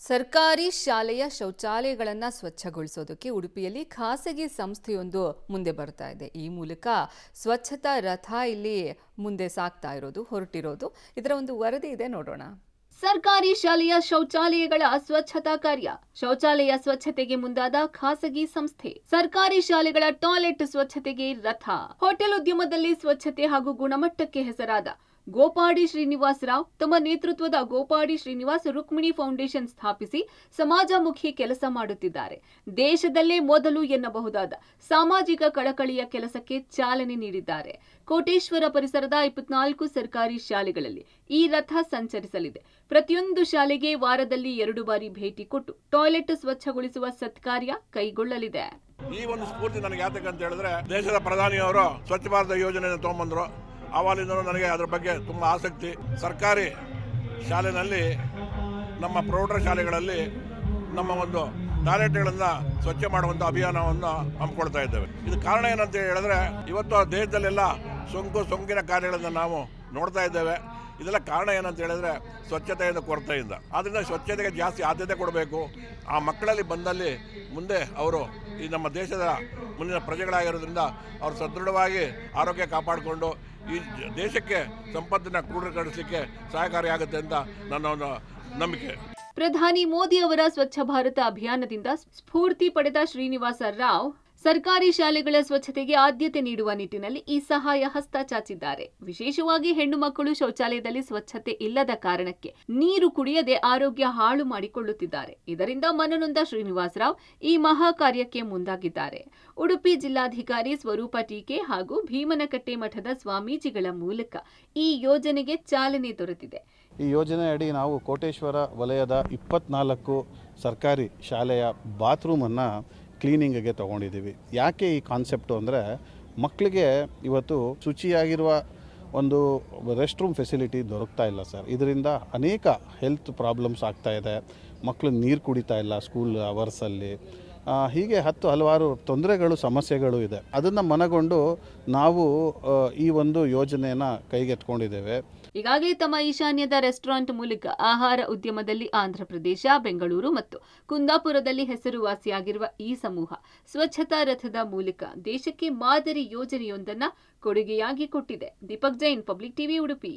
ಸರ್ಕಾರಿ ಶಾಲೆಯ ಶೌಚಾಲಯಗಳನ್ನು ಸ್ವಚ್ಛಗೊಳಿಸೋದಕ್ಕೆ ಉಡುಪಿಯಲ್ಲಿ ಖಾಸಗಿ ಸಂಸ್ಥೆಯೊಂದು ಮುಂದೆ ಬರ್ತಾ ಇದೆ. ಈ ಮೂಲಕ ಸ್ವಚ್ಛತಾ ರಥ ಇಲ್ಲಿ ಮುಂದೆ ಸಾಗ್ತಾ ಇರೋದು, ಹೊರಟಿರೋದು. ಇದರ ಒಂದು ವರದಿ ಇದೆ, ನೋಡೋಣ. ಸರ್ಕಾರಿ ಶಾಲೆಯ ಶೌಚಾಲಯಗಳ ಸ್ವಚ್ಛತಾ ಕಾರ್ಯ. ಶೌಚಾಲಯ ಸ್ವಚ್ಛತೆಗೆ ಮುಂದಾದ ಖಾಸಗಿ ಸಂಸ್ಥೆ. ಸರ್ಕಾರಿ ಶಾಲೆಗಳ ಟಾಯ್ಲೆಟ್ ಸ್ವಚ್ಛತೆಗೆ ರಥ. ಹೋಟೆಲ್ ಉದ್ಯಮದಲ್ಲಿ ಸ್ವಚ್ಛತೆ ಹಾಗೂ ಗುಣಮಟ್ಟಕ್ಕೆ ಹೆಸರಾದ ಗೋಪಾಡಿ ಶ್ರೀನಿವಾಸ್ ರಾವ್ ತಮ್ಮ ನೇತೃತ್ವದ ಗೋಪಾಡಿ ಶ್ರೀನಿವಾಸ್ ರುಕ್ಮಿಣಿ ಫೌಂಡೇಶನ್ ಸ್ಥಾಪಿಸಿ ಸಮಾಜಮುಖಿ ಕೆಲಸ ಮಾಡುತ್ತಿದ್ದಾರೆ. ದೇಶದಲ್ಲೇ ಮೊದಲು ಎನ್ನಬಹುದಾದ ಸಾಮಾಜಿಕ ಕಳಕಳಿಯ ಕೆಲಸಕ್ಕೆ ಚಾಲನೆ ನೀಡಿದ್ದಾರೆ. ಕೋಟೇಶ್ವರ ಪರಿಸರದ 24 ಸರ್ಕಾರಿ ಶಾಲೆಗಳಲ್ಲಿ ಈ ರಥ ಸಂಚರಿಸಲಿದೆ. ಪ್ರತಿಯೊಂದು ಶಾಲೆಗೆ ವಾರದಲ್ಲಿ 2 ಬಾರಿ ಭೇಟಿ ಕೊಟ್ಟು ಟಾಯ್ಲೆಟ್ ಸ್ವಚ್ಛಗೊಳಿಸುವ ಸತ್ಕಾರ್ಯ ಕೈಗೊಳ್ಳಲಿದೆ. ಈ ಒಂದು ಸ್ಫೂರ್ತಿ ನನಗೆ ಯಾತಕ್ಕೆ ಅಂತ ಹೇಳಿದ್ರೆ, ದೇಶದ ಪ್ರಧಾನಿಯವರು ಸ್ವಚ್ಛ ಭಾರತ ಯೋಜನೆಯನ್ನು ತಗೊಂಡ್ಬಂದ್ರು. ಆವಾಗಿಂದಲೂ ನನಗೆ ಅದರ ಬಗ್ಗೆ ತುಂಬ ಆಸಕ್ತಿ. ಸರ್ಕಾರಿ ಶಾಲೆಯಲ್ಲಿ, ನಮ್ಮ ಪ್ರೌಢ ಶಾಲೆಗಳಲ್ಲಿ ನಮ್ಮ ಒಂದು ಟಾಯ್ಲೆಟ್ಗಳನ್ನು ಸ್ವಚ್ಛ ಮಾಡುವಂಥ ಅಭಿಯಾನವನ್ನು ಹಮ್ಮಿಕೊಳ್ತಾ ಇದ್ದೇವೆ. ಇದು ಕಾರಣ ಏನಂತ ಹೇಳಿದ್ರೆ, ಇವತ್ತು ದೇಶದಲ್ಲೆಲ್ಲ ಸೋಂಕಿನ ಕಾರ್ಯಗಳನ್ನು ನಾವು ನೋಡ್ತಾ ಇದ್ದೇವೆ. ಇದೆಲ್ಲ ಕಾರಣ ಏನಂತ ಹೇಳಿದ್ರೆ ಸ್ವಚ್ಛತೆಯಿಂದ ಕೊರತೆಯಿಂದ. ಆದ್ದರಿಂದ ಸ್ವಚ್ಛತೆಗೆ ಜಾಸ್ತಿ ಆದ್ಯತೆ ಕೊಡಬೇಕು. ಆ ಮಕ್ಕಳಲ್ಲಿ ಬಂದಲ್ಲಿ ಮುಂದೆ ಅವರು ಈ ನಮ್ಮ ದೇಶದ ಮುಂದಿನ ಪ್ರಜೆಗಳಾಗಿರೋದ್ರಿಂದ ಅವರು ಸದೃಢವಾಗಿ ಆರೋಗ್ಯ ಕಾಪಾಡಿಕೊಂಡು ಈ ದೇಶಕ್ಕೆ ಸಂಪತ್ತನ್ನು ಕ್ರೋಢೀಕರಿಸಲಿಕ್ಕೆ ಸಹಕಾರಿಯಾಗುತ್ತೆ ಅಂತ ನನ್ನ ಒಂದು ನಂಬಿಕೆ. ಪ್ರಧಾನಿ ಮೋದಿ ಅವರ ಸ್ವಚ್ಛ ಭಾರತ ಅಭಿಯಾನದಿಂದ ಸ್ಫೂರ್ತಿ ಪಡೆದ ಶ್ರೀನಿವಾಸ ರಾವ್ ಸರ್ಕಾರಿ ಶಾಲೆಗಳ ಸ್ವಚ್ಛತೆಗೆ ಆದ್ಯತೆ ನೀಡುವ ನಿಟ್ಟಿನಲ್ಲಿ ಈ ಸಹಾಯ ಹಸ್ತ ಚಾಚಿದ್ದಾರೆ. ವಿಶೇಷವಾಗಿ ಹೆಣ್ಣು ಮಕ್ಕಳು ಶೌಚಾಲಯದಲ್ಲಿ ಸ್ವಚ್ಛತೆ ಇಲ್ಲದ ಕಾರಣಕ್ಕೆ ನೀರು ಕುಡಿಯದೆ ಆರೋಗ್ಯ ಹಾಳು ಮಾಡಿಕೊಳ್ಳುತ್ತಿದ್ದಾರೆ. ಇದರಿಂದ ಮನನೊಂದ ಶ್ರೀನಿವಾಸ ರಾವ್ ಈ ಮಹಾ ಕಾರ್ಯಕ್ಕೆ ಮುಂದಾಗಿದ್ದಾರೆ. ಉಡುಪಿ ಜಿಲ್ಲಾಧಿಕಾರಿ ಸ್ವರೂಪ ಟೀಕೆ ಹಾಗೂ ಭೀಮನಕಟ್ಟೆ ಮಠದ ಸ್ವಾಮೀಜಿಗಳ ಮೂಲಕ ಈ ಯೋಜನೆಗೆ ಚಾಲನೆ ದೊರೆತಿದೆ. ಈ ಯೋಜನೆ ಅಡಿ ನಾವು ಕೋಟೇಶ್ವರ ವಲಯದ 24 ಸರ್ಕಾರಿ ಶಾಲೆಯ ಬಾತ್ರೂಮನ್ನು ಕ್ಲೀನಿಂಗಿಗೆ ತೊಗೊಂಡಿದ್ದೀವಿ. ಯಾಕೆ ಈ ಕಾನ್ಸೆಪ್ಟು ಅಂದರೆ, ಮಕ್ಕಳಿಗೆ ಇವತ್ತು ಶುಚಿಯಾಗಿರುವ ಒಂದು ರೆಸ್ಟ್ ರೂಮ್ ಫೆಸಿಲಿಟಿ ದೊರಕ್ತಾ ಇಲ್ಲ ಸರ್. ಇದರಿಂದ ಅನೇಕ ಹೆಲ್ತ್ ಪ್ರಾಬ್ಲಮ್ಸ್ ಆಗ್ತಾ ಇದೆ. ಮಕ್ಕಳು ನೀರು ಕುಡಿತಾ ಇಲ್ಲ ಸ್ಕೂಲ್ ಅವರ್ಸಲ್ಲಿ. ಹೀಗೆ ಹಲವಾರು ತೊಂದರೆಗಳು, ಸಮಸ್ಯೆಗಳು ಇದೆ. ಅದನ್ನು ಮನಗೊಂಡು ನಾವು ಈ ಒಂದು ಯೋಜನೆಯನ್ನು ಕೈಗೆತ್ಕೊಂಡಿದ್ದೇವೆ. ಈಗಾಗಲೇ ತಮ್ಮ ಈಶಾನ್ಯದ ರೆಸ್ಟೋರೆಂಟ್ ಮೂಲಕ ಆಹಾರ ಉದ್ಯಮದಲ್ಲಿ ಆಂಧ್ರಪ್ರದೇಶ, ಬೆಂಗಳೂರು ಮತ್ತು ಕುಂದಾಪುರದಲ್ಲಿ ಹೆಸರುವಾಸಿಯಾಗಿರುವ ಈ ಸಮೂಹ ಸ್ವಚ್ಛತಾ ರಥದ ಮೂಲಕ ದೇಶಕ್ಕೆ ಮಾದರಿ ಯೋಜನೆಯೊಂದನ್ನು ಕೊಡುಗೆಯಾಗಿ ಕೊಟ್ಟಿದೆ. Deepak Jain, public TV, Udupi.